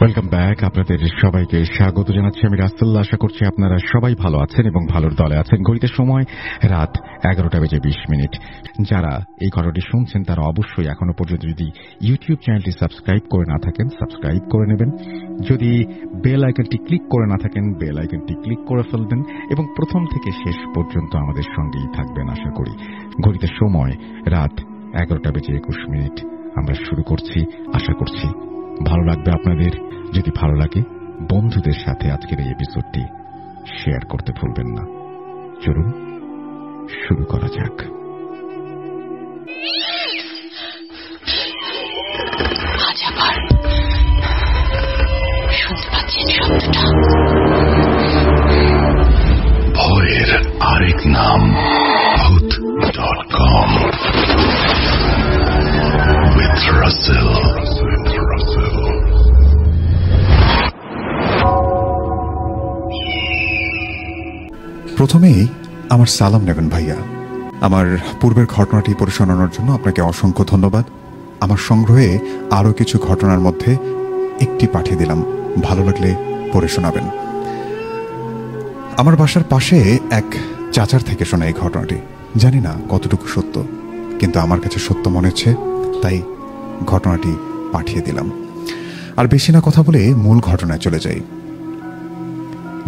Welcome back. আপনাদের সবাইকে স্বাগত জানাচ্ছি আমি রাসেল। আশা করছি আপনারা সবাই ভালো আছেন এবং ভালোর দলে আছেন। ঘড়িতে সময় রাত 11:20। যারা এই ঘটনাটি শুনছেন তারা অবশ্যই এখনো পর্যন্ত যদি ইউটিউব চ্যানেলটি সাবস্ক্রাইব করে না থাকেন সাবস্ক্রাইব করে নেবেন। যদি বেল আইকনটি ক্লিক করে না থাকেন বেল আইকনটি ক্লিক করে ফেলবেন এবং প্রথম থেকে শেষ পর্যন্ত আমাদের সঙ্গেই থাকবেন আশা করি। ঘড়িতে সময় রাত 11:21। আমরা শুরু করছি। আশা করছি ভালো লাগবে আপনাদের। যদি ভালো লাগে বন্ধুদের সাথে আজকের এই এপিসোডটি শেয়ার করতে ভুলবেন না। চলুন শুরু করা যাক। আজ আবার শুনতে পাচ্ছেন শব্দটা? ভয়ের আরেক নাম ভূত.com with Russell. প্রথমেই আমার সালাম নেবেন ভাইয়া। আমার পূর্বের ঘটনাটি পড়ে শোনানোর জন্য আপনাকে অসংখ্য ধন্যবাদ। আমার সংগ্রহে আরও কিছু ঘটনার মধ্যে একটি পাঠিয়ে দিলাম, ভালো লাগলে পড়ে শোনাবেন। আমার বাসার পাশে এক চাচার থেকে শোনা এই ঘটনাটি। জানি না কতটুকু সত্য, কিন্তু আমার কাছে সত্য মনে হচ্ছে, তাই ঘটনাটি পাঠিয়ে দিলাম। আর বেশি না কথা বলে মূল ঘটনায় চলে যাই।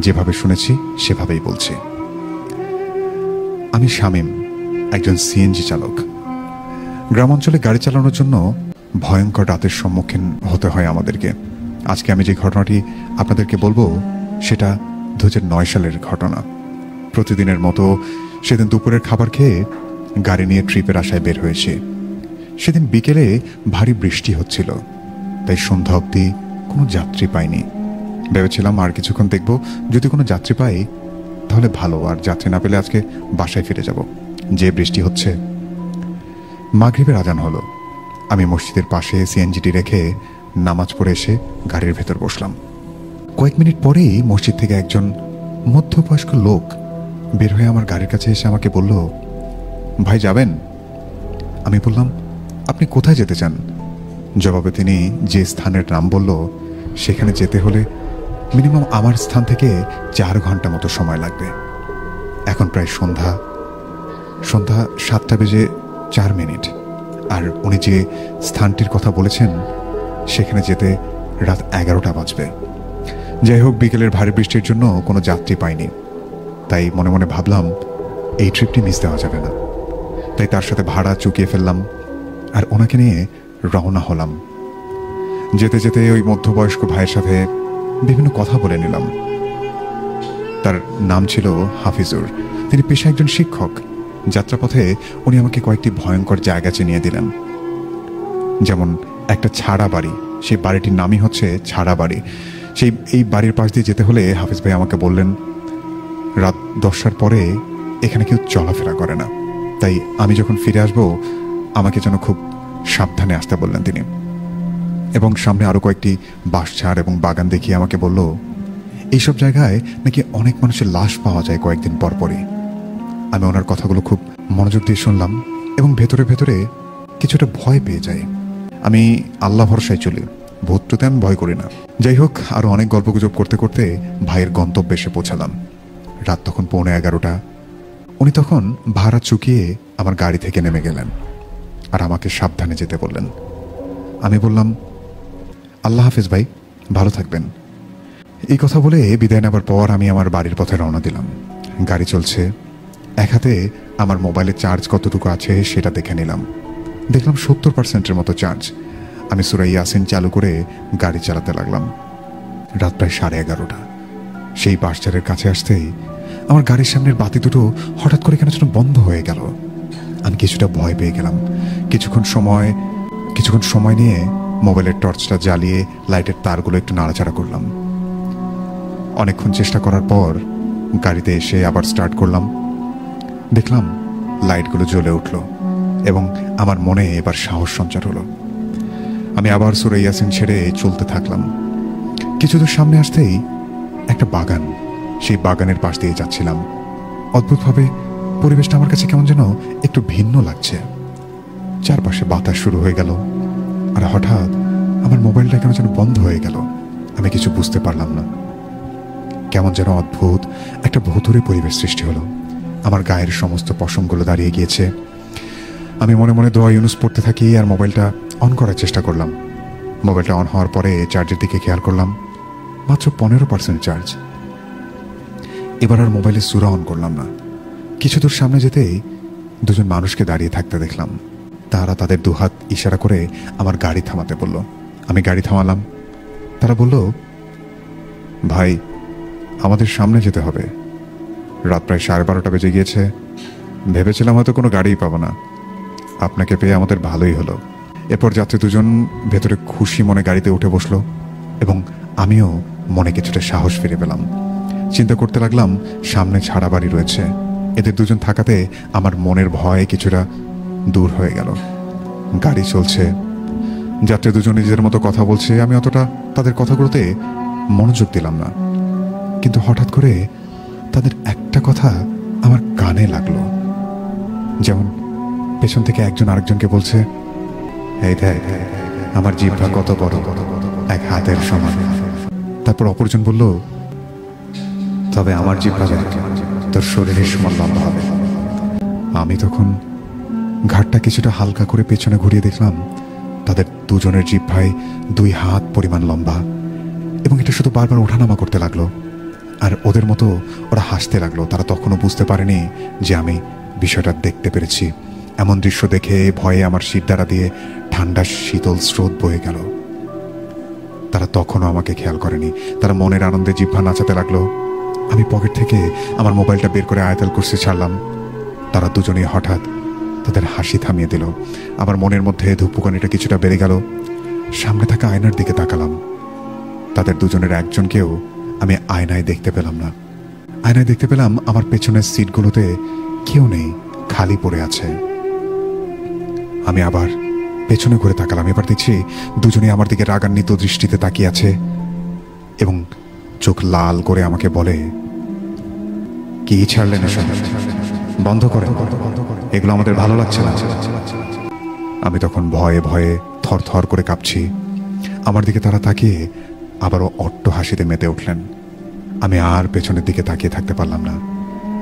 যেভাবে শুনেছি সেভাবেই বলছি। আমি শামীম, একজন সিএনজি চালক। গ্রাম অঞ্চলে গাড়ি চালানোর জন্য ভয়ঙ্কর রাতের সম্মুখীন হতে হয় আমাদেরকে। আজকে আমি যে ঘটনাটি আপনাদেরকে বলবো সেটা 2009 সালের ঘটনা। প্রতিদিনের মতো সেদিন দুপুরের খাবার খেয়ে গাড়ি নিয়ে ট্রিপের আশায় বের হয়েছি। সেদিন বিকেলে ভারী বৃষ্টি হচ্ছিল, তাই সন্ধ্যা অবধি কোনো যাত্রী পাইনি। ভেবেছিলাম আর কিছুক্ষণ দেখব, যদি কোনো যাত্রী পাই তাহলে ভালো, আর যাত্রী না পেলে আজকে বাসায় ফিরে যাব। যে বৃষ্টি হচ্ছে। মাগরিবের আজান হলো। আমি মসজিদের পাশে সিএনজিটি রেখে নামাজ পড়ে এসে গাড়ির ভেতর বসলাম। কয়েক মিনিট পরেই মসজিদ থেকে একজন মধ্যবয়স্ক লোক বের হয়ে আমার গাড়ির কাছে এসে আমাকে বলল, ভাই যাবেন? আমি বললাম, আপনি কোথায় যেতে চান? জবাবে তিনি যে স্থানের নাম বলল, সেখানে যেতে হলে মিনিমাম আমার স্থান থেকে 4 ঘন্টা মতো সময় লাগবে। এখন প্রায় সন্ধ্যা 7:04, আর উনি যে স্থানটির কথা বলেছেন সেখানে যেতে রাত 11টা বাজবে। যাই হোক, বিকেলের ভারী বৃষ্টির জন্য কোনো যাত্রী পাইনি, তাই মনে মনে ভাবলাম এই ট্রিপটি মিস দেওয়া যাবে না। তাই তার সাথে ভাড়া চুকিয়ে ফেললাম আর ওনাকে নিয়ে রওনা হলাম। যেতে যেতে ওই মধ্যবয়স্ক ভাইয়ের সাথে বিভিন্ন কথা বলে নিলাম। তার নাম ছিল হাফিজুর। তিনি পেশায় একজন শিক্ষক। যাত্রাপথে উনি আমাকে কয়েকটি ভয়ঙ্কর জায়গা চিনিয়ে দিলেন, যেমন একটা ছাড়া বাড়ি। সেই বাড়িটির নামই হচ্ছে ছাড়া বাড়ি। এই বাড়ির পাশ দিয়ে যেতে হলে হাফিজ ভাই আমাকে বললেন, রাত 10টার পরে এখানে কেউ চলাফেরা করে না, তাই আমি যখন ফিরে আসব আমাকে যেন খুব সাবধানে আসতে বললেন তিনি। এবং সামনে আরও কয়েকটি বাঁশঝাড় এবং বাগান দেখিয়ে আমাকে বলল, এইসব জায়গায় নাকি অনেক মানুষের লাশ পাওয়া যায় কয়েকদিন পর পরই। আমি ওনার কথাগুলো খুব মনোযোগ দিয়ে শুনলাম এবং ভেতরে ভেতরে কিছুটা ভয় পেয়ে যাই। আমি আল্লাহ ভরসায় চলি, ভূতটুতে আমি ভয় করি না। যাই হোক, আরও অনেক গল্পগুজব করতে করতে ভাইয়ের গন্তব্যে এসে পৌঁছালাম। রাত তখন 11:15। উনি তখন ভাড়া চুকিয়ে আমার গাড়ি থেকে নেমে গেলেন আর আমাকে সাবধানে যেতে বললেন। আমি বললাম, আল্লাহ হাফেজ ভাই, ভালো থাকবেন। এই কথা বলে বিদায় নেবার পর আমি আমার বাড়ির পথে রওনা দিলাম। গাড়ি চলছে। এক হাতে আমার মোবাইলে চার্জ কতটুকু আছে সেটা দেখে নিলাম। দেখলাম 70%-এর মতো চার্জ। আমি সূরা ইয়াসিন চালু করে গাড়ি চালাতে লাগলাম। রাত প্রায় 11:30। সেই বাঁশঝাড়ের কাছে আসতেই আমার গাড়ির সামনের বাতি দুটো হঠাৎ করে কেন যেন বন্ধ হয়ে গেল। আমি কিছুটা ভয় পেয়ে গেলাম। কিছুক্ষণ সময় নিয়ে মোবাইলের টর্চটা জ্বালিয়ে লাইটের তারগুলো একটু নাড়াচাড়া করলাম। অনেকক্ষণ চেষ্টা করার পর গাড়িতে এসে আবার স্টার্ট করলাম। দেখলাম লাইটগুলো জ্বলে উঠল এবং আমার মনে এবার সাহস সঞ্চার হলো। আমি আবার সূরা ইয়াসিন ছেড়ে চলতে থাকলাম। কিছুদূর সামনে আসতেই একটা বাগান। সেই বাগানের পাশ দিয়ে যাচ্ছিলাম। অদ্ভুতভাবে পরিবেশটা আমার কাছে কেমন যেন একটু ভিন্ন লাগছে। চারপাশে বাতাস শুরু হয়ে গেল, আর হঠাৎ আমার মোবাইলটা কেন যেন বন্ধ হয়ে গেল। আমি কিছু বুঝতে পারলাম না। কেমন যেন অদ্ভুত একটা ভুতুড়ে পরিবেশ সৃষ্টি হলো। আমার গায়ের সমস্ত পশমগুলো দাঁড়িয়ে গিয়েছে। আমি মনে মনে দোয়া ইউনুস পড়তে থাকি আর মোবাইলটা অন করার চেষ্টা করলাম। মোবাইলটা অন হওয়ার পরে চার্জের দিকে খেয়াল করলাম, মাত্র 15% চার্জ। এবার আর মোবাইলের সূরা অন করলাম না। কিছু দূর সামনে যেতেই দুজন মানুষকে দাঁড়িয়ে থাকতে দেখলাম। তারা তাদের দুহাত ইশারা করে আমার গাড়ি থামাতে বলল। আমি গাড়ি থামালাম। তারা বলল, ভাই, আমাদের সামনে যেতে হবে। রাত প্রায় 12:30 বেজে গিয়েছে। ভেবেছিলাম হয়তো কোনো গাড়িই পাবো না, আপনাকে পেয়ে আমাদের ভালোই হলো। এরপর যাত্রী দুজন ভেতরে খুশি মনে গাড়িতে উঠে বসলো এবং আমিও মনে কিছুটা সাহস ফিরে পেলাম। চিন্তা করতে লাগলাম, সামনে ছাড়া বাড়ি রয়েছে। এদের দুজন থাকাতে আমার মনের ভয় কিছুটা দূর হয়ে গেল। গাড়ি চলছে, যাত্রী দুজন নিজেদের মতো কথা বলছে। আমি অতটা তাদের কথাগুলোতে মনোযোগ দিলাম না, কিন্তু হঠাৎ করে তাদের একটা কথা আমার কানে লাগলো। যেমন পেছন থেকে একজন আরেকজনকে বলছে, এই দেখ আমার জিহ্বা কত বড়, এক হাতের সমান। তারপর অপরজন বলল, তবে আমার জিহ্বা তোর শরীরের সমান লম্বা হবে। আমি তখন ঘাটটা কিছুটা হালকা করে পেছনে ঘুরিয়ে দেখলাম তাদের দুজনের জিহ্বায় 2 হাত পরিমাণ লম্বা, এবং এটা শুধু বারবার ওঠানামা করতে লাগলো। আর ওদের মতো ওরা হাসতে লাগলো। তারা তখনও বুঝতে পারেনি যে আমি বিষয়টা দেখতে পেরেছি। এমন দৃশ্য দেখে ভয়ে আমার শিরদাঁড়া দিয়ে ঠান্ডা শীতল স্রোত বয়ে গেল। তারা তখনও আমাকে খেয়াল করেনি। তারা মনের আনন্দে জিহ্বা নাচাতে লাগলো। আমি পকেট থেকে আমার মোবাইলটা বের করে আয়াতুল কুরসি ছাড়লাম। তারা দুজনেই হঠাৎ তাদের হাসি থামিয়ে দিল। আমার মনের মধ্যে ধুকপুকানিটা কিছুটা বেড়ে গেল। সামনে থাকা আয়নার দিকে তাকালাম। তাদের দুজনের একজনকেও আমি আয়নায় দেখতে পেলাম না। আয়নায় দেখতে পেলাম আমার পেছনের সিটগুলোতে কেউ নেই, খালি পড়ে আছে। আমি আবার পেছনে ঘুরে তাকালাম। এবার দেখছি দুজনেই আমার দিকে রাগান্বিত দৃষ্টিতে তাকিয়ে আছে এবং চোখ লাল করে আমাকে বলে, কি ছাড়লেন এসব? বন্ধ করে, এগুলো আমাদের ভালো লাগছে না। আমি তখন ভয়ে ভয়ে থরথর করে কাঁপছি। আমার দিকে তারা তাকিয়ে আবারও অট্ট হাসিতে মেতে উঠলেন। আমি আর পেছনের দিকে তাকিয়ে থাকতে পারলাম না।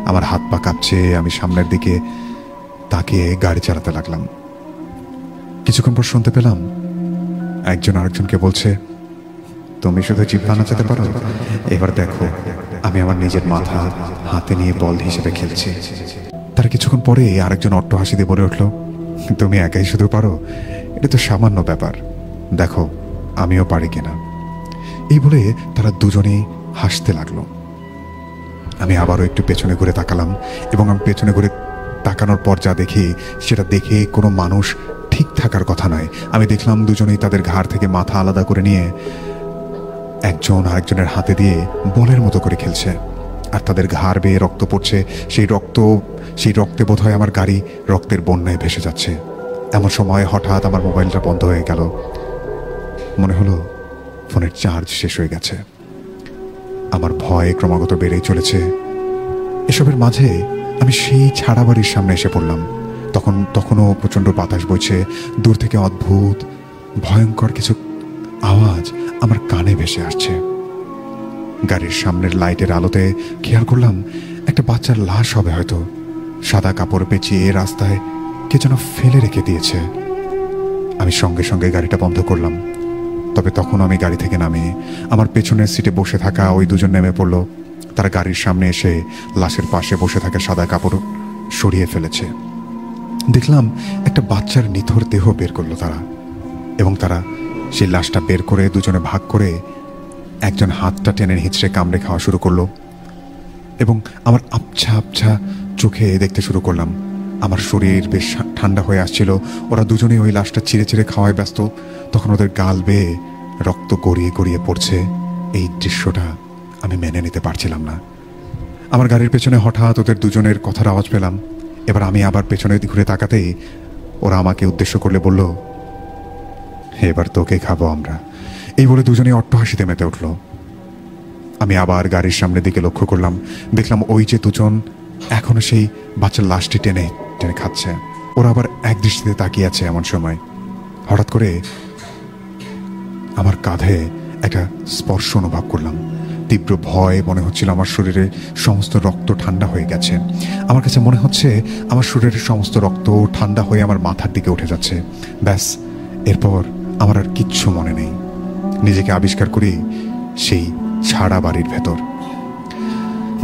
আমার হাত পা কাঁপছে। আমি সামনের দিকে তাকিয়ে গাড়ি চালাতে লাগলাম। কিছুক্ষণ পর শুনতে পেলাম একজন আরেকজনকে বলছে, তুমি শুধু জিহ্বা নাচাতে পারো, এবার দেখো আমি আমার নিজের মাথা হাতে নিয়ে বল হিসেবে খেলছি। তার কিছুক্ষণ পরে আরেকজন অট্ট হাসি দিয়ে বলে উঠল, তুমি একাই শুধু পারো? এটা তো সামান্য ব্যাপার, দেখো আমিও পারি কিনা। এই বলে তারা দুজনেই হাসতে লাগলো। আমি আবারও একটু পেছনে ঘুরে তাকালাম এবং আমি পেছনে ঘুরে তাকানোর পর যা দেখি সেটা দেখে কোনো মানুষ ঠিক থাকার কথা নয়। আমি দেখলাম দুজনেই তাদের ঘাড় থেকে মাথা আলাদা করে নিয়ে একজন আরেকজনের হাতে দিয়ে বলের মতো করে খেলছে, আর তাদের ঘাড় বেয়ে রক্ত পড়ছে। সেই রক্তে বোধ হয় আমার গাড়ি রক্তের বন্যায় ভেসে যাচ্ছে। এমন সময় হঠাৎ আমার মোবাইলটা বন্ধ হয়ে গেল। মনে হলো ফোনের চার্জ শেষ হয়ে গেছে। আমার ভয় ক্রমাগত বেড়েই চলেছে। এসবের মাঝে আমি সেই ছাড়া বাড়ির সামনে এসে পড়লাম। তখনও প্রচণ্ড বাতাস বইছে। দূর থেকে অদ্ভুত ভয়ঙ্কর কিছু আওয়াজ আমার কানে ভেসে আসছে। গাড়ির সামনের লাইটের আলোতে খেয়াল করলাম একটা বাচ্চার লাশ হবে হয়তো। সাদা কাপড় পেঁচিয়ে রাস্তায় কে যেন ফেলে রেখে দিয়েছে। আমি সঙ্গে সঙ্গে গাড়িটা বন্ধ করলাম। তবে তখন আমি গাড়ি থেকে নামি আমার পেছনের সিটে বসে থাকা ওই দুজন নেমে পড়ল। তারা গাড়ির সামনে এসে লাশের পাশে বসে থাকা সাদা কাপড় সরিয়ে ফেলেছে। দেখলাম একটা বাচ্চার নিথর দেহ বের করলো তারা, এবং তারা সেই লাশটা বের করে দুজনে ভাগ করে একজন হাতটা টেনে হিঁচড়ে কামড়ে খাওয়া শুরু করলো। এবং আমার আবছা আবছা চোখে দেখতে শুরু করলাম। আমার শরীর বেশ ঠান্ডা হয়ে আসছিল। ওরা দুজনেই ওই লাশটা চিড়ে চিড়ে খাওয়ায় ব্যস্ত। তখন ওদের গাল বেয়ে রক্ত গড়িয়ে গড়িয়ে পড়ছে। এই দৃশ্যটা আমি মেনে নিতে পারছিলাম না। আমার গাড়ির পেছনে হঠাৎ ওদের দুজনের কথার আওয়াজ পেলাম। এবার আমি আবার পেছনে ঘুরে তাকাতেই ওরা আমাকে উদ্দেশ্য করলে বলল, এবার তোকে খাবো আমরা। এই বলে দুজনেই অট্ট হাসিতে মেতে উঠল। আমি আবার গাড়ির সামনের দিকে লক্ষ্য করলাম। দেখলাম ওই যে দুজন এখনো সেই বাচ্চার লাশটি টেনে টেনে খাচ্ছে। ওরা আবার এক দৃষ্টিতে তাকিয়ে আছে। এমন সময় হঠাৎ করে আমার কাঁধে একটা স্পর্শ অনুভব করলাম। তীব্র ভয়, মনে হচ্ছিল আমার শরীরে সমস্ত রক্ত ঠান্ডা হয়ে গেছে। আমার কাছে মনে হচ্ছে আমার শরীরের সমস্ত রক্ত ঠান্ডা হয়ে আমার মাথার দিকে উঠে যাচ্ছে। ব্যাস, এরপর আমার আর কিচ্ছু মনে নেই। নিজেকে আবিষ্কার করি সেই ছাড়া বাড়ির ভেতর।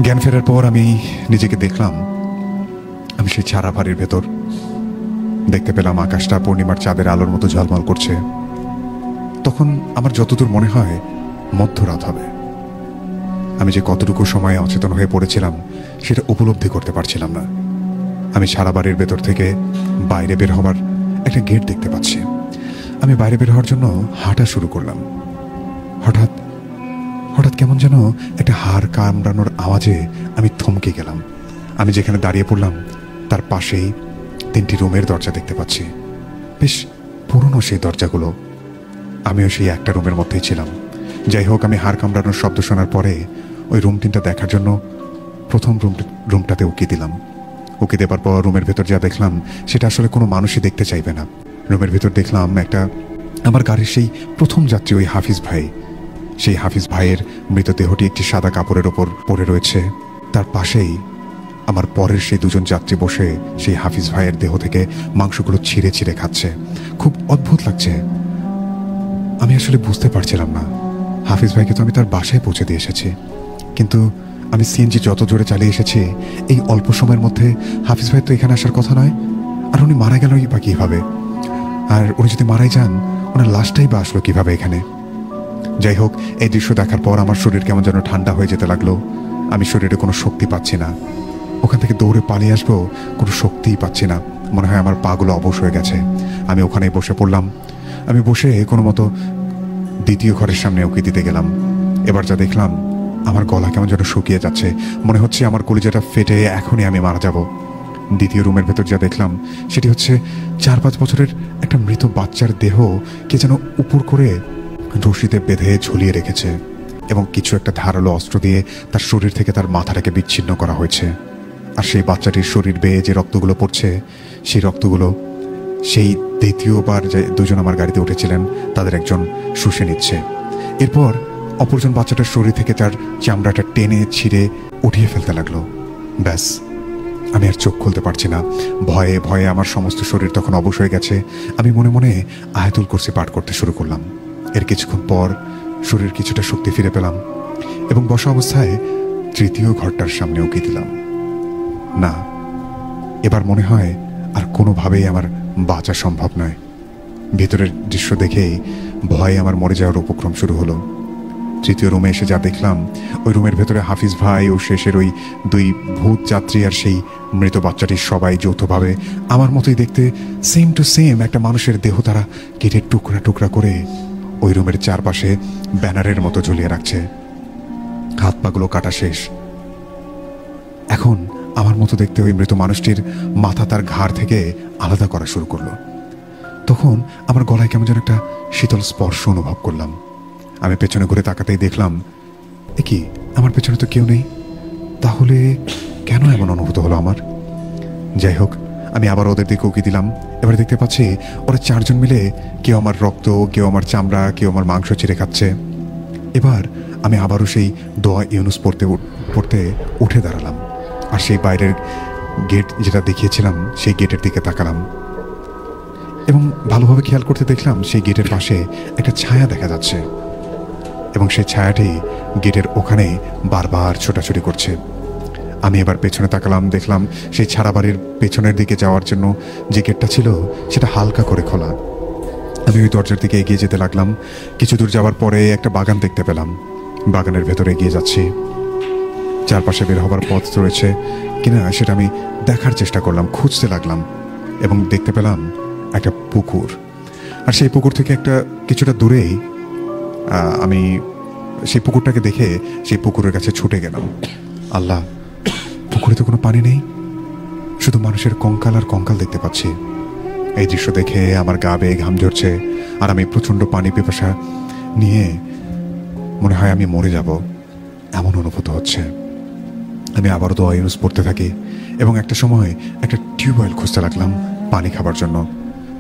জ্ঞান ফেরার পর আমি নিজেকে দেখলাম আমি সেই ছাড়া বাড়ির ভেতর। দেখতে পেলাম আকাশটা পূর্ণিমার চাঁদের আলোর মতো ঝলমল করছে। তখন আমার যতদূর মনে হয় মধ্যরাত হবে। আমি যে কতটুকু সময় অচেতন হয়ে পড়েছিলাম সেটা উপলব্ধি করতে পারছিলাম না। আমি সারা বাড়ির ভেতর থেকে বাইরে বের হবার একটা গেট দেখতে পাচ্ছি। আমি বাইরে বের হওয়ার জন্য হাঁটা শুরু করলাম। হঠাৎ হঠাৎ কেমন যেন একটা হাড় কামড়ানোর আওয়াজে আমি থমকে গেলাম। আমি যেখানে দাঁড়িয়ে পড়লাম তার পাশেই 3টি রুমের দরজা দেখতে পাচ্ছি। বেশ পুরনো সেই দরজাগুলো। আমিও সেই একটা রুমের মধ্যেই ছিলাম। যাই হোক, আমি হাড় কামড়ানোর শব্দ শোনার পরে ওই রুম 3টা দেখার জন্য প্রথম রুমটাতে উকি দিলাম। উকি দেবার পর রুমের ভেতর যা দেখলাম সেটা আসলে কোনো মানুষই দেখতে চাইবে না। রুমের ভেতর দেখলাম একটা আমার গাড়ির সেই প্রথম যাত্রী, ওই হাফিজ ভাই। সেই হাফিজ ভাইয়ের মৃতদেহটি একটি সাদা কাপড়ের ওপর পড়ে রয়েছে। তার পাশেই আমার পরের সেই 2জন যাত্রী বসে সেই হাফিজ ভাইয়ের দেহ থেকে মাংসগুলো ছিঁড়ে ছিঁড়ে খাচ্ছে। খুব অদ্ভুত লাগছে। আমি আসলে বুঝতে পারছিলাম না, হাফিজ ভাইকে তো আমি তার বাসায় পৌঁছে দিয়ে এসেছি, কিন্তু আমি সিএনজি যত জোরে চালিয়ে এসেছি এই অল্প সময়ের মধ্যে হাফিজ ভাই তো এখানে আসার কথা নয়। আর উনি মারা গেলই বা কীভাবে? আর উনি যদি মারাই যান, ওনার লাশটাই বা আসলো কীভাবে এখানে? যাই হোক, এই দৃশ্য দেখার পর আমার শরীর কেমন যেন ঠান্ডা হয়ে যেতে লাগলো। আমি শরীরে কোনো শক্তি পাচ্ছি না। ওখান থেকে দৌড়ে পালিয়ে আসবো, কোনো শক্তিই পাচ্ছি না। মনে হয় আমার পাগুলো অবশ হয়ে গেছে। আমি ওখানেই বসে পড়লাম। আমি বসে কোনো মতো দ্বিতীয় ঘরের সামনে উকি দিতে গেলাম। এবার যা দেখলাম, আমার গলা কেমন যেন শুকিয়ে যাচ্ছে। মনে হচ্ছে আমার কলিজাটা ফেটে এখনই আমি মারা যাব। দ্বিতীয় রুমের ভেতর যা দেখলাম সেটি হচ্ছে 4-5 বছরের একটা মৃত বাচ্চার দেহ কে যেন উপর করে রশিতে বেঁধে ঝুলিয়ে রেখেছে এবং কিছু একটা ধারালো অস্ত্র দিয়ে তার শরীর থেকে তার মাথাটাকে বিচ্ছিন্ন করা হয়েছে। আর সেই বাচ্চাটির শরীর বেয়ে যে রক্তগুলো পড়ছে, সেই রক্তগুলো সেই দ্বিতীয়বার যে 2জন আমার গাড়িতে উঠেছিলেন তাদের একজন শুষে নিচ্ছে। এরপর অপরজন বাচ্চাটার শরীর থেকে তার চামড়াটা টেনে ছিঁড়ে উঠিয়ে ফেলতে লাগলো। ব্যাস, আমি আর চোখ খুলতে পারছি না। ভয়ে ভয়ে আমার সমস্ত শরীর তখন অবশ হয়ে গেছে। আমি মনে মনে আয়াতুল কুরসি পাঠ করতে শুরু করলাম। এর কিছুক্ষণ পর শরীর কিছুটা শক্তি ফিরে পেলাম এবং বসা অবস্থায় 3য় ঘরটার সামনে উকি দিলাম। না, এবার মনে হয় আর কোনোভাবেই আমার বাঁচা সম্ভব নয়। ভেতরের দৃশ্য দেখেই ভয়ে আমার মরে যাওয়ার উপক্রম শুরু হলো। 3য় রুমে এসে যা দেখলাম, ওই রুমের ভেতরে হাফিজ ভাই ও শেষের ওই 2 ভূত যাত্রী আর সেই মৃত বাচ্চাটির সবাই যৌথভাবে আমার মতোই দেখতে সেম টু সেম একটা মানুষের দেহ তারা কেটে টুকরা টুকরা করে ওই রুমের চারপাশে ব্যানারের মতো ঝুলিয়ে রাখছে। হাত পাগুলো কাটা শেষ। এখন আমার মতো দেখতে ওই মৃত মানুষটির মাথা তার ঘাড় থেকে আলাদা করা শুরু করলো। তখন আমার গলায় কেমন যেন একটা শীতল স্পর্শ অনুভব করলাম। আমি পেছনে ঘুরে তাকাতেই দেখলাম, এ কি, আমার পেছনে তো কেউ নেই। তাহলে কেন এমন অনুভূত হলো আমার? যাই হোক, আমি আবার ওদের দিকে উকি দিলাম। এবার দেখতে পাচ্ছি ওরা 4জন মিলে কেউ আমার রক্ত, কেউ আমার চামড়া, কেউ আমার মাংস ছিঁড়ে খাচ্ছে। এবার আমি আবারও সেই দোয়া ইউনুস পড়তে উঠে দাঁড়ালাম আর সেই বাইরের গেট যেটা দেখিয়েছিলাম সেই গেটের দিকে তাকালাম এবং ভালোভাবে খেয়াল করতে দেখলাম সেই গেটের পাশে একটা ছায়া দেখা যাচ্ছে এবং সেই ছায়াটি গেটের ওখানে বারবার ছোটাছুটি করছে। আমি এবার পেছনে তাকালাম, দেখলাম সেই ছাড়া বাড়ির পেছনের দিকে যাওয়ার জন্য যে গেটটা ছিল সেটা হালকা করে খোলা। আমি ওই দরজার দিকে এগিয়ে যেতে লাগলাম। কিছু দূর যাওয়ার পরে একটা বাগান দেখতে পেলাম। বাগানের ভেতরে এগিয়ে যাচ্ছি। চারপাশে বের হবার পথ রয়েছে কিনা সেটা আমি দেখার চেষ্টা করলাম, খুঁজতে লাগলাম এবং দেখতে পেলাম একটা পুকুর। আর সেই পুকুর থেকে একটা কিছুটা দূরেই আমি সেই পুকুরটাকে দেখে সেই পুকুরের কাছে ছুটে গেলাম। আল্লাহ, পুকুরে তো কোনো পানি নেই, শুধু মানুষের কঙ্কাল আর কঙ্কাল দেখতে পাচ্ছি। এই দৃশ্য দেখে আমার গা বেয়ে ঘাম ঝরছে আর আমি প্রচণ্ড পানি পিপাসা নিয়ে মনে হয় আমি মরে যাব এমন অনুভূত হচ্ছে। আমি আবারও দোয়া ইউনুস পড়তে থাকি এবং একটা সময় একটা টিউবওয়েল খুঁজতে লাগলাম পানি খাবার জন্য।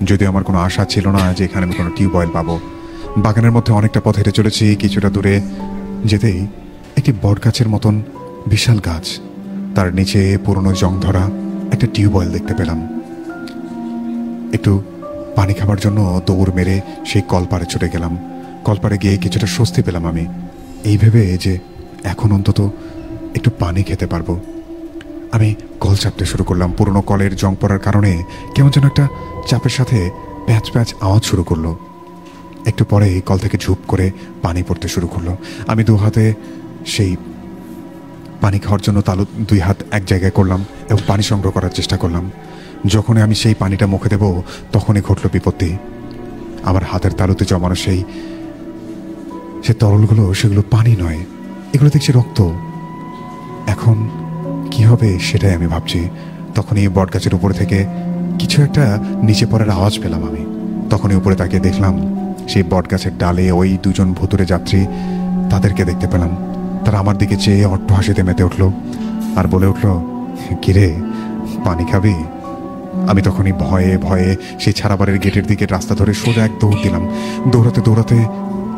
যদিও আমার কোনো আশা ছিল না যে এখানে আমি কোনো টিউবওয়েল পাবো। বাগানের মধ্যে অনেকটা পথ হেঁটে চলেছি। কিছুটা দূরে যেতেই একটি বটগাছের মতন বিশাল গাছ, তার নিচে পুরনো জং ধরা একটা টিউবওয়েল দেখতে পেলাম। একটু পানি খাবার জন্য দৌড় মেরে সেই কলপাড়ে ছুটে গেলাম। কলপাড়ে গিয়ে কিছুটা স্বস্তি পেলাম আমি, এই ভেবে যে এখন অন্তত একটু পানি খেতে পারবো। আমি কল চাপতে শুরু করলাম। পুরনো কলের জং পড়ার কারণে কেমন যেন একটা চাপের সাথে প্যাচ প্যাচ আওয়াজ শুরু করলো। একটু পরে কল থেকে ঝুপ করে পানি পড়তে শুরু করলো। আমি দু হাতে সেই পানি খাওয়ার জন্য তালু দুই হাত এক জায়গায় করলাম এবং পানি সংগ্রহ করার চেষ্টা করলাম। যখনই আমি সেই পানিটা মুখে দেব তখনই ঘটল বিপত্তি। আমার হাতের তালুতে জমানো সেই তরলগুলো, সেগুলো পানি নয়, এগুলো দেখছি রক্ত। এখন কি হবে সেটাই আমি ভাবছি। তখনই বটগাছের উপরে থেকে কিছু একটা নিচে পড়ার আওয়াজ পেলাম আমি। তখনই উপরে তাকিয়ে দেখলাম সেই বটগাছের ডালে ওই দুজন ভুতুরে যাত্রী, তাদেরকে দেখতে পেলাম। তারা আমার দিকে চেয়ে অট্ট হাসিতে মেতে উঠল আর বলে উঠল, কিরে পানি খাবি? আমি তখনই ভয়ে ভয়ে সেই ছাড়াবাড়ির গেটের দিকে রাস্তা ধরে সোজা এক দৌড় দিলাম। দৌড়াতে দৌড়াতে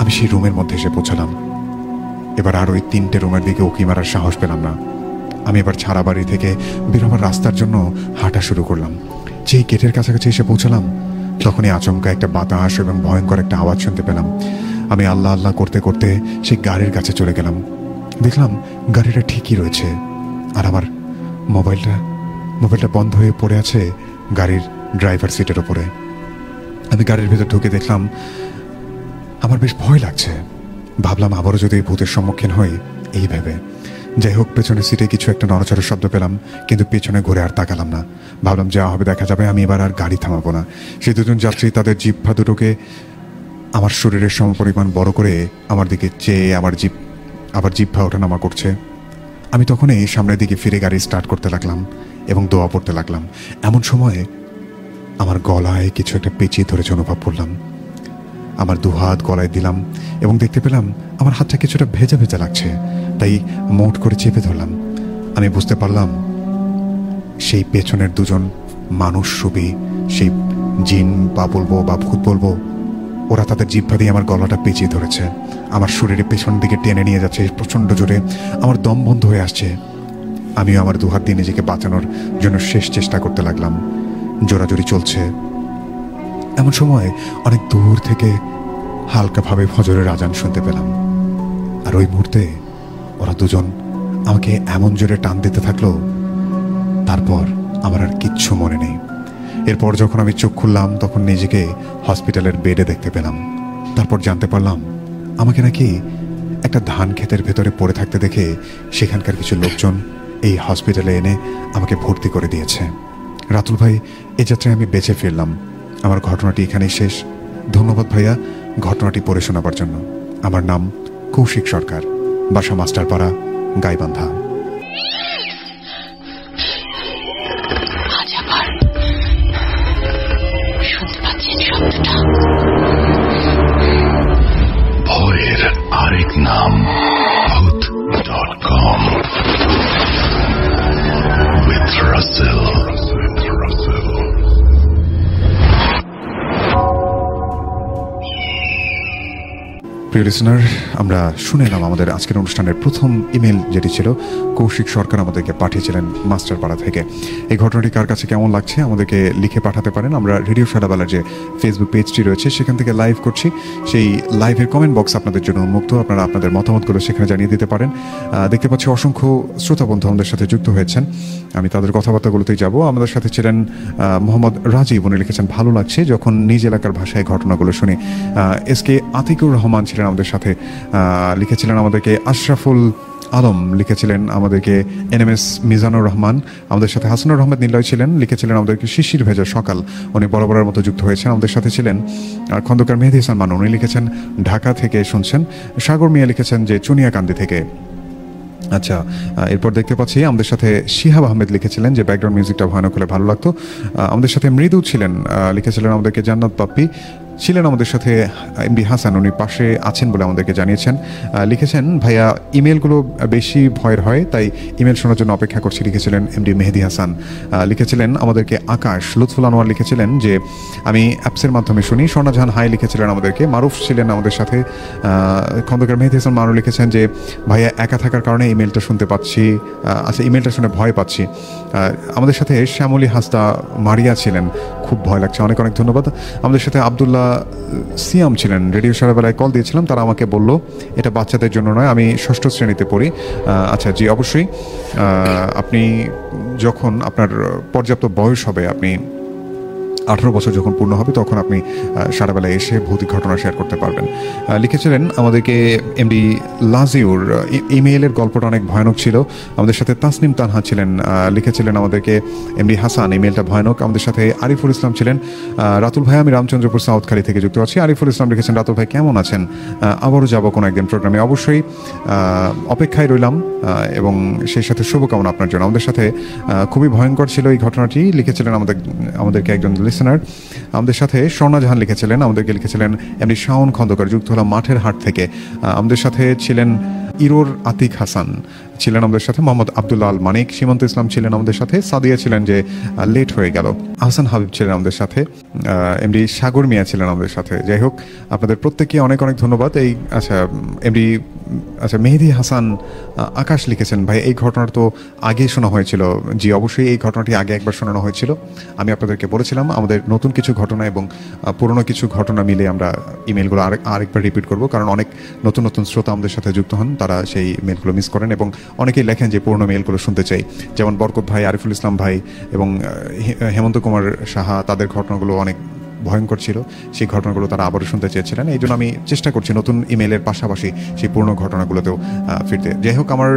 আমি সেই রুমের মধ্যে এসে পৌঁছালাম। এবার আর ওই 3টে রুমের দিকে উকি মারার সাহস পেলাম না। আমি এবার ছাড়াবাড়ি থেকে বেরোবার রাস্তার জন্য হাঁটা শুরু করলাম। যেই গেটের কাছাকাছি এসে পৌঁছালাম তখনই আচমকা একটা বাতাস এবং ভয়ঙ্কর একটা আওয়াজ শুনতে পেলাম। আমি আল্লাহ আল্লাহ করতে করতে সেই গাড়ির কাছে চলে গেলাম। দেখলাম গাড়িটা ঠিকই রয়েছে আর আমার মোবাইলটা বন্ধ হয়ে পড়ে আছে গাড়ির ড্রাইভার সিটের ওপরে। আমি গাড়ির ভেতর ঢুকে দেখলাম আমার বেশ ভয় লাগছে। ভাবলাম আবারও যদি ভূতের সম্মুখীন হই এই ভেবে। যাই হোক, পেছনের সিটে কিছু একটা নড়াচড়ার শব্দ পেলাম, কিন্তু পেছনে ঘুরে আর তাকালাম না। ভাবলাম যা হবে দেখা যাবে, আমি এবার আর গাড়ি থামাবো না। সেই দুজন যাত্রী তাদের জিহ্বা দুটোকে আমার শরীরের সমপরিমাণ বড় করে আমার দিকে চেয়ে আবার জিহ্বা ওঠানামা করছে। আমি তখনই সামনের দিকে ফিরে গাড়ি স্টার্ট করতে লাগলাম এবং দোয়া পড়তে লাগলাম। এমন সময় আমার গলায় কিছু একটা পেঁচিয়ে ধরেছে অনুভব করলাম। আমার দুহাত গলায় দিলাম এবং দেখতে পেলাম আমার হাতটা কিছুটা ভেজা ভেজা লাগছে, তাই মোট করে চেপে ধরলাম। আমি বুঝতে পারলাম সেই পেছনের দুজন মানুষ ছবি, সেই জিন বা বলবো বা ভূত বলবো, ওরা তাদের জিহ্বা দিয়ে আমার গলাটা পেঁচিয়ে ধরেছে। আমার শরীরে পেছন দিকে টেনে নিয়ে যাচ্ছে প্রচণ্ড জোরে। আমার দম বন্ধ হয়ে আসছে। আমিও আমার দুহাত দিয়ে নিজেকে বাঁচানোর জন্য শেষ চেষ্টা করতে লাগলাম। জোরাজোরি চলছে। এমন সময় অনেক দূর থেকে হালকাভাবে ফজরের আজান শুনতে পেলাম। আর ওই মুহূর্তে ওরা দুজন আমাকে এমন জোরে টান দিতে থাকলো, তারপর আমার আর কিচ্ছু মনে নেই। এরপর যখন আমি চোখ খুললাম তখন নিজেকে হসপিটালের বেডে দেখতে পেলাম। তারপর জানতে পারলাম আমাকে নাকি একটা ধান ক্ষেতের ভেতরে পড়ে থাকতে দেখে সেখানকার কিছু লোকজন এই হসপিটালে এনে আমাকে ভর্তি করে দিয়েছে। রাতুল ভাই, এই যাত্রায় আমি বেঁচে ফিরলাম। আমার ঘটনাটি এখানেই শেষ। ধন্যবাদ ভাইয়া ঘটনাটি পড়ে শোনাবার জন্য। আমার নাম কৌশিক সরকার, বাসা মাস্টারপাড়া, গাইবান্ধা। আজ আবার শুনতে পাচ্ছেন শব্দটা? ভয়ের আরেক নাম ভূত.com with Russell. প্রিয় লিসনার, আমরা শুনে এলাম আমাদের আজকের অনুষ্ঠানের প্রথম ইমেল যেটি ছিল কৌশিক সরকার আমাদেরকে পাঠিয়েছিলেন মাস্টারপাড়া থেকে। এই ঘটনাটি কার কাছে কেমন লাগছে আমাদেরকে লিখে পাঠাতে পারেন। আমরা রেডিও সাদাবেলার যে ফেসবুক পেজটি রয়েছে সেখান থেকে লাইভ করছি। সেই লাইভের কমেন্ট বক্স আপনাদের জন্য উন্মুক্ত। আপনারা আপনাদের মতামতগুলো সেখানে জানিয়ে দিতে পারেন। দেখতে পাচ্ছি অসংখ্য শ্রোতা বন্ধু আমাদের সাথে যুক্ত হয়েছেন। আমি তাদের কথাবার্তাগুলোতেই যাব। আমাদের সাথে ছিলেন মোহাম্মদ রাজীব, উনি লিখেছেন ভালো লাগছে যখন নিজ এলাকার ভাষায় ঘটনাগুলো শুনি। এসকে আতিকুর রহমান ছিলেন আমাদের সাথে, লিখেছিলেন আমাদেরকে। আশরাফুল আলম লিখেছিলেন আমাদেরকে। NMS মিজানুর রহমান আমাদের সাথে। হাসানুর রহমদ নিলয় ছিলেন, লিখেছিলেন আমাদেরকে শিশির ভেজা সকাল, উনি বরাবরের মতো যুক্ত হয়েছেন। আমাদের সাথে ছিলেন খন্দকার মেহেদি হাসান মানু, উনি লিখেছেন ঢাকা থেকে শুনছেন। সাগর মিয়া লিখেছেন যে চুনিয়াকান্দি থেকে। আচ্ছা, এরপর দেখতে পাচ্ছি আমাদের সাথে শিহাব আহমেদ লিখেছিলেন যে ব্যাকগ্রাউন্ড মিউজিকটা ভয়ানক হলে ভালো লাগতো। আমাদের সাথে মৃদু ছিলেন, লিখেছিলেন আমাদেরকে জান্নাত পাপ্পি। ছিলেন আমাদের সাথে এমডি হাসান, উনি পাশে আছেন বলে আমাদেরকে জানিয়েছেন। লিখেছেন, ভাইয়া ইমেলগুলো বেশি ভয়ের হয়, তাই ইমেল শোনার জন্য অপেক্ষা করছি, লিখেছিলেন এমডি মেহেদি হাসান। লিখেছিলেন আমাদেরকে আকাশ। লুৎফুল আনোয়ার লিখেছিলেন যে আমি অ্যাপসের মাধ্যমে শুনি। স্বর্ণা জাহান হাই লিখেছিলেন আমাদেরকে। মারুফ ছিলেন আমাদের সাথে। খন্দকার মেহেদি হাসান মারুফ লিখেছেন যে ভাইয়া একা থাকার কারণে ইমেলটা শুনতে পাচ্ছি, আচ্ছা ইমেলটা শুনে ভয় পাচ্ছি। আমাদের সাথে শ্যামলী হাসদা মারিয়া ছিলেন, খুব ভয় লাগছে, অনেক অনেক ধন্যবাদ। আমাদের সাথে আবদুল্লাহ সিয়াম ছিলেন, রেডিও সারাবেলায় কল দিয়েছিলাম, তারা আমাকে বলল এটা বাচ্চাদের জন্য নয়, আমি 6ষ্ঠ শ্রেণীতে পড়ি। আচ্ছা জি, অবশ্যই আপনি যখন আপনার পর্যাপ্ত বয়স হবে, আপনি 18 বছর যখন পূর্ণ হবে, তখন আপনি সারাবেলায় এসে ভৌতিক ঘটনা শেয়ার করতে পারবেন। লিখেছিলেন আমাদেরকে এমডি লাজিউর, ইমেইলের গল্পটা অনেক ভয়ানক ছিল। আমাদের সাথে তাসনিম তানহা ছিলেন, লিখেছিলেন আমাদেরকে এমডি হাসান, ইমেইলটা ভয়ানক। আমাদের সাথে আরিফুল ইসলাম ছিলেন। রাতুল ভাই, আমি রামচন্দ্রপুর সাউথখালী থেকে যুক্ত আছি। আরিফুল ইসলাম লিখেছেন, রাতুল ভাই কেমন আছেন, আবারও যাবো কোনো একদিন প্রোগ্রামে, অবশ্যই অপেক্ষায় রইলাম, এবং সেই সাথে শুভকামনা আপনার জন্য। আমাদের সাথে খুবই ভয়ঙ্কর ছিল এই ঘটনাটি, লিখেছিলেন আমাদেরকে একজন লিসেনার। আমাদের সাথে স্বর্ণা জাহান লিখেছিলেন, আমাদেরকে লিখেছিলেন এমনি শাওন খন্দকার, যুক্ত হলাম মাঠের হাট থেকে। আমাদের সাথে ছিলেন ইরোর আতিক হাসান, ছিলেন আমাদের সাথে মোহাম্মদ আব্দুল্লাহ আল মানিক, সীমন্ত ইসলাম ছিলেন আমাদের সাথে, সাদিয়া ছিলেন যে লেট হয়ে গেল, আহসান হাবিব ছিলেন আমাদের সাথে, এমডি সাগর মিয়া ছিলেন আমাদের সাথে। যাই হোক, আপনাদের প্রত্যেককে অনেক অনেক ধন্যবাদ। এই এমডি মেহেদি হাসান আকাশ লিখেছেন, ভাই এই ঘটনাটা তো আগে শোনা হয়েছিল। জি অবশ্যই, এই ঘটনাটি আগে একবার শোনানো হয়েছিল। আমি আপনাদেরকে বলেছিলাম আমাদের নতুন কিছু ঘটনা এবং পুরনো কিছু ঘটনা মিলে আমরা ইমেলগুলো আরেকবার রিপিট করব, কারণ অনেক নতুন নতুন শ্রোতা আমাদের সাথে যুক্ত হন, তারা সেই মেলগুলো মিস করেন এবং অনেকেই লেখেন যে পুরনো মেলগুলো শুনতে চাই। যেমন বরকত ভাই, আরিফুল ইসলাম ভাই এবং হেমন্ত কুমার সাহা, তাদের ঘটনাগুলো অনেক ভয়ঙ্কর ছিল, সেই ঘটনাগুলো তারা আবারও শুনতে চেয়েছিলেন। এই জন্য আমি চেষ্টা করছি নতুন ইমেলের পাশাপাশি সেই পুরনো ঘটনাগুলোতেও ফিরতে। যাই হোক, আমার